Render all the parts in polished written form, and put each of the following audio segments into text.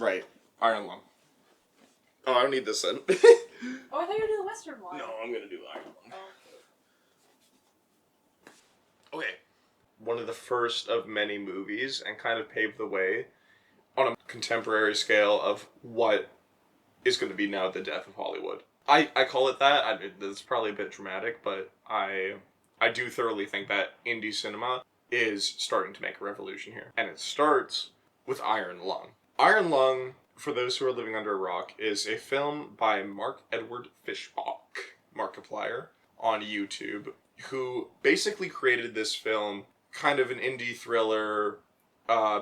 Right. Iron Lung. Oh, I don't need this then. Oh, I thought you were doing the Western one. No, I'm gonna do Iron Lung. Oh. Okay. One of the first of many movies, and kind of paved the way on a contemporary scale of what is going to be now the death of Hollywood. I call it that. That's probably a bit dramatic, but I do thoroughly think that indie cinema is starting to make a revolution here. And it starts with Iron Lung. Iron Lung, for those who are living under a rock, is a film by Mark Edward Fishbach, Markiplier, on YouTube, who basically created this film, kind of an indie thriller,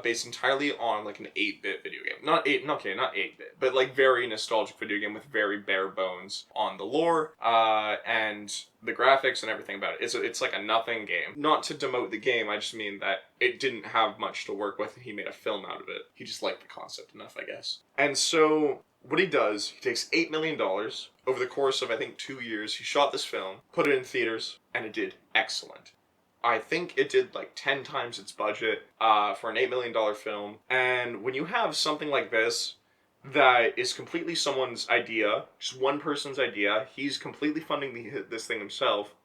based entirely on like an 8-bit video game. Not 8-bit, but like very nostalgic video game with very bare bones on the lore, and the graphics and everything about it. It's like a nothing game. Not to demote the game, I just mean that it didn't have much to work with and he made a film out of it. He just liked the concept enough, I guess. And so what he does, he takes $8 million over the course of I think 2 years. He shot this film, put it in theaters, and it did excellent. I think it did like 10 times its budget for an $8 million film. And when you have something like this that is completely someone's idea, just one person's idea, he's completely funding this thing himself,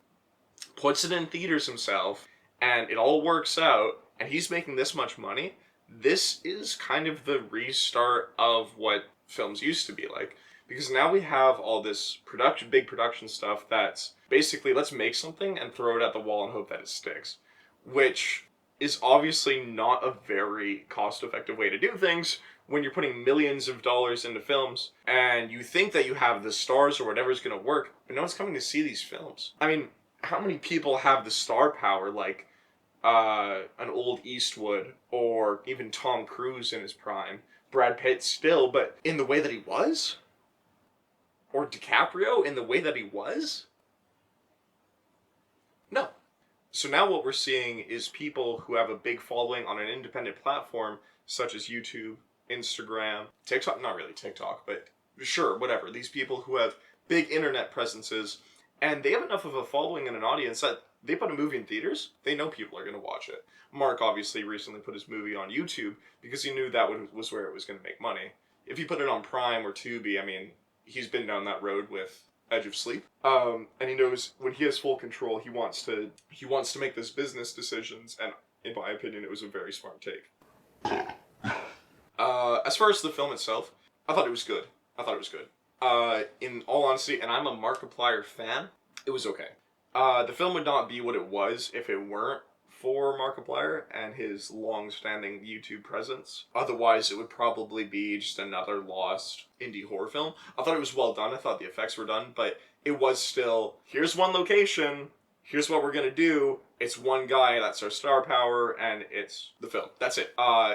puts it in theaters himself, and it all works out, and he's making this much money, this is kind of the restart of what films used to be like. Because now we have all this big production stuff that's basically, let's make something and throw it at the wall and hope that it sticks. Which is obviously not a very cost-effective way to do things when you're putting millions of dollars into films and you think that you have the stars or whatever's going to work, but no one's coming to see these films. I mean, how many people have the star power like an old Eastwood or even Tom Cruise in his prime? Brad Pitt still, but in the way that he was? Or DiCaprio in the way that he was? No. So now what we're seeing is people who have a big following on an independent platform, such as YouTube, Instagram, TikTok, not really TikTok, but sure, whatever. These people who have big internet presences, and they have enough of a following and an audience that they put a movie in theaters, they know people are going to watch it. Mark obviously recently put his movie on YouTube because he knew that was where it was going to make money. If he put it on Prime or Tubi, I mean, he's been down that road with Edge of Sleep, and he knows when he has full control, he wants to make those business decisions, and in my opinion, it was a very smart take. As far as the film itself, I thought it was good. In all honesty, and I'm a Markiplier fan, it was okay. The film would not be what it was if it weren't for Markiplier and his long-standing YouTube presence. Otherwise, it would probably be just another lost indie horror film. I thought it was well done. I thought the effects were done, but it was still, here's one location, here's what we're gonna do. It's one guy, that's our star power, and it's the film. That's it.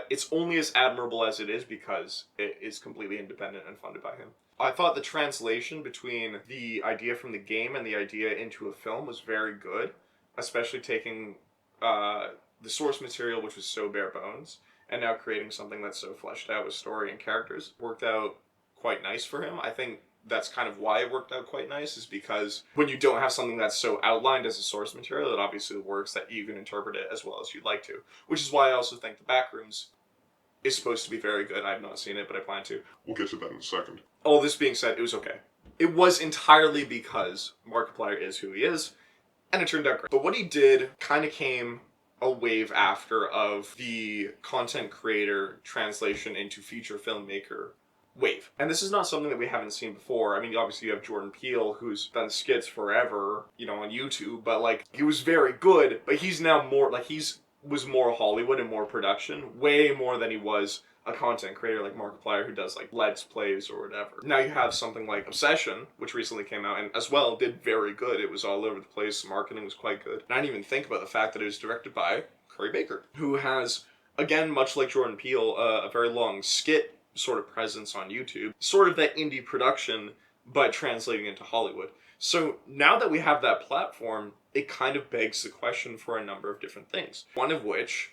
It's only as admirable as it is because it is completely independent and funded by him. I thought the translation between the idea from the game and the idea into a film was very good, especially taking the source material, which was so bare bones, and now creating something that's so fleshed out with story and characters. Worked out quite nice for him. I think that's kind of why it worked out quite nice, is because when you don't have something that's so outlined as a source material, it obviously works that you can interpret it as well as you'd like to. Which is why I also think the Backrooms is supposed to be very good. I've not seen it, but I plan to. We'll get to that in a second. All this being said, it was okay. It was entirely because Markiplier is who he is, and it turned out great. But what he did kind of came a wave after of the content creator translation into feature filmmaker wave. And this is not something that we haven't seen before. I mean, obviously you have Jordan Peele, who's done skits forever, on YouTube, but like, he was very good, but he's now more, like, was more Hollywood and more production, way more than he was a content creator like Markiplier who does like Let's Plays or whatever. Now you have something like Obsession, which recently came out and as well did very good. It was all over the place. The marketing was quite good. And I didn't even think about the fact that it was directed by Curry Baker, who has, again, much like Jordan Peele, a very long skit sort of presence on YouTube. Sort of that indie production, but translating into Hollywood. So now that we have that platform, it kind of begs the question for a number of different things. One of which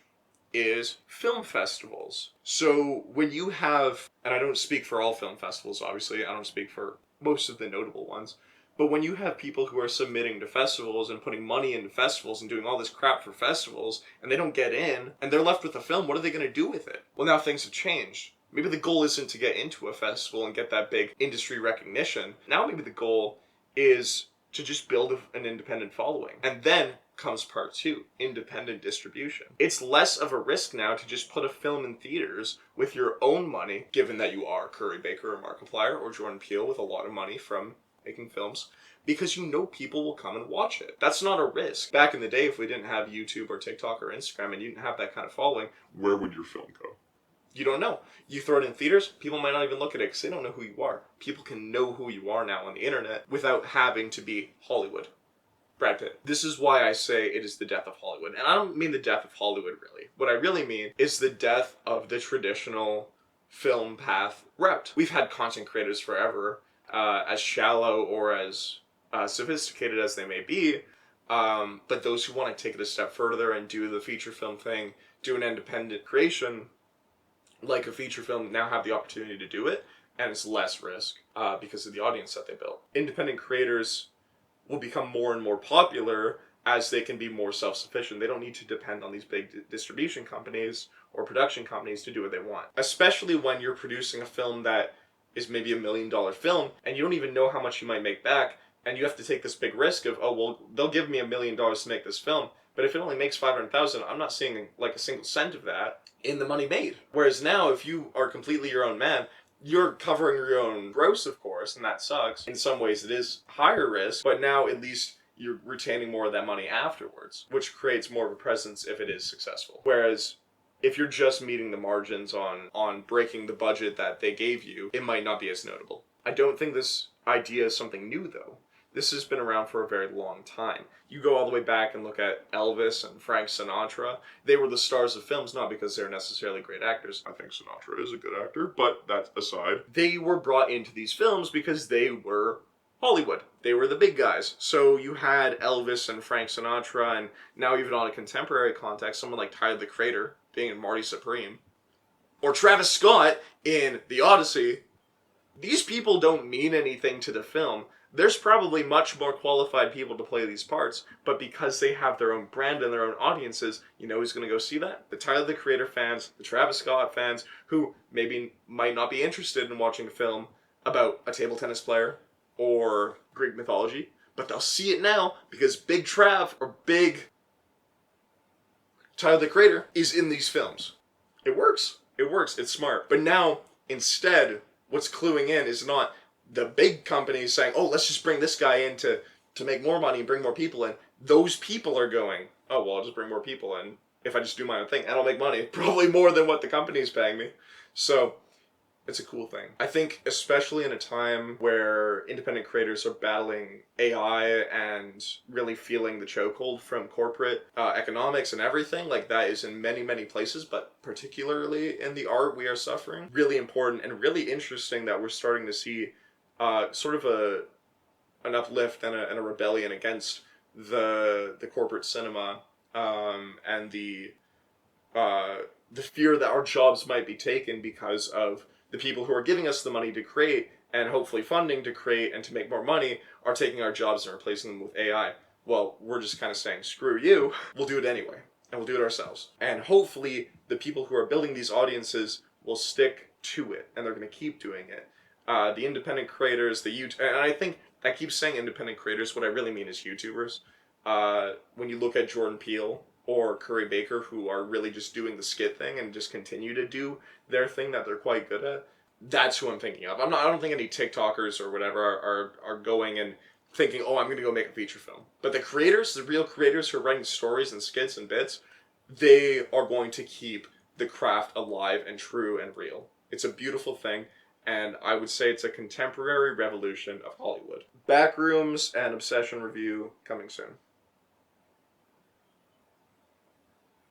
is film festivals. So when you have, and I don't speak for all film festivals, obviously, I don't speak for most of the notable ones, but when you have people who are submitting to festivals and putting money into festivals and doing all this crap for festivals, and they don't get in, and they're left with a film, what are they going to do with it? Well, now things have changed. Maybe the goal isn't to get into a festival and get that big industry recognition. Now maybe the goal is to just build an independent following. And then comes part two, independent distribution. It's less of a risk now to just put a film in theaters with your own money, given that you are Curry Baker or Markiplier or Jordan Peele with a lot of money from making films, because you know people will come and watch it. That's not a risk. Back in the day, if we didn't have YouTube or TikTok or Instagram and you didn't have that kind of following, where would your film go? You don't know. You throw it in theaters, people might not even look at it because they don't know who you are. People can know who you are now on the internet without having to be Hollywood. Brad Pitt. This is why I say it is the death of Hollywood. And I don't mean the death of Hollywood, really. What I really mean is the death of the traditional film path route. We've had content creators forever, as shallow or as sophisticated as they may be, but those who want to take it a step further and do the feature film thing, do an independent creation, like a feature film, now have the opportunity to do it, and it's less risk because of the audience that they built. Independent creators will become more and more popular as they can be more self-sufficient. They don't need to depend on these big distribution companies or production companies to do what they want. Especially when you're producing a film that is maybe $1 million film, and you don't even know how much you might make back, and you have to take this big risk of, oh, well, they'll give me $1 million to make this film, but if it only makes 500,000, I'm not seeing like a single cent of that in the money made. Whereas now, if you are completely your own man, you're covering your own gross, of course, and that sucks. In some ways, it is higher risk, but now at least you're retaining more of that money afterwards, which creates more of a presence if it is successful. Whereas if you're just meeting the margins on breaking the budget that they gave you, it might not be as notable. I don't think this idea is something new, though. This has been around for a very long time. You go all the way back and look at Elvis and Frank Sinatra. They were the stars of films, not because they're necessarily great actors. I think Sinatra is a good actor, but that aside. They were brought into these films because they were Hollywood. They were the big guys. So you had Elvis and Frank Sinatra, and now even on a contemporary context, someone like Tyler the Creator being in Marty Supreme, or Travis Scott in The Odyssey. These people don't mean anything to the film. There's probably much more qualified people to play these parts, but because they have their own brand and their own audiences, you know who's going to go see that? The Tyler the Creator fans, the Travis Scott fans, who maybe might not be interested in watching a film about a table tennis player or Greek mythology, but they'll see it now because Big Trav or Big Tyler the Creator is in these films. It works. It works. It's smart. But now, instead, what's cluing in is not the big companies saying, oh, let's just bring this guy in to make more money and bring more people in. Those people are going, oh, well, I'll just bring more people in if I just do my own thing, and I'll make money, probably more than what the company's paying me. So it's a cool thing. I think especially in a time where independent creators are battling AI and really feeling the chokehold from corporate economics and everything, like that is in many, many places, but particularly in the art we are suffering. Really important and really interesting that we're starting to see sort of an uplift and a rebellion against the corporate cinema and the fear that our jobs might be taken because of the people who are giving us the money to create and hopefully funding to create and to make more money are taking our jobs and replacing them with AI. Well, we're just kind of saying, screw you, we'll do it anyway, and we'll do it ourselves. And hopefully the people who are building these audiences will stick to it, and they're going to keep doing it. The independent creators, the YouTube, and I think I keep saying independent creators, what I really mean is YouTubers. When you look at Jordan Peele or Curry Baker, who are really just doing the skit thing and just continue to do their thing that they're quite good at, that's who I'm thinking of. I don't think any TikTokers or whatever are going and thinking, oh, I'm going to go make a feature film. But the creators, the real creators who are writing stories and skits and bits, they are going to keep the craft alive and true and real. It's a beautiful thing. And I would say it's a contemporary revolution of Hollywood. Backrooms and Obsession review coming soon.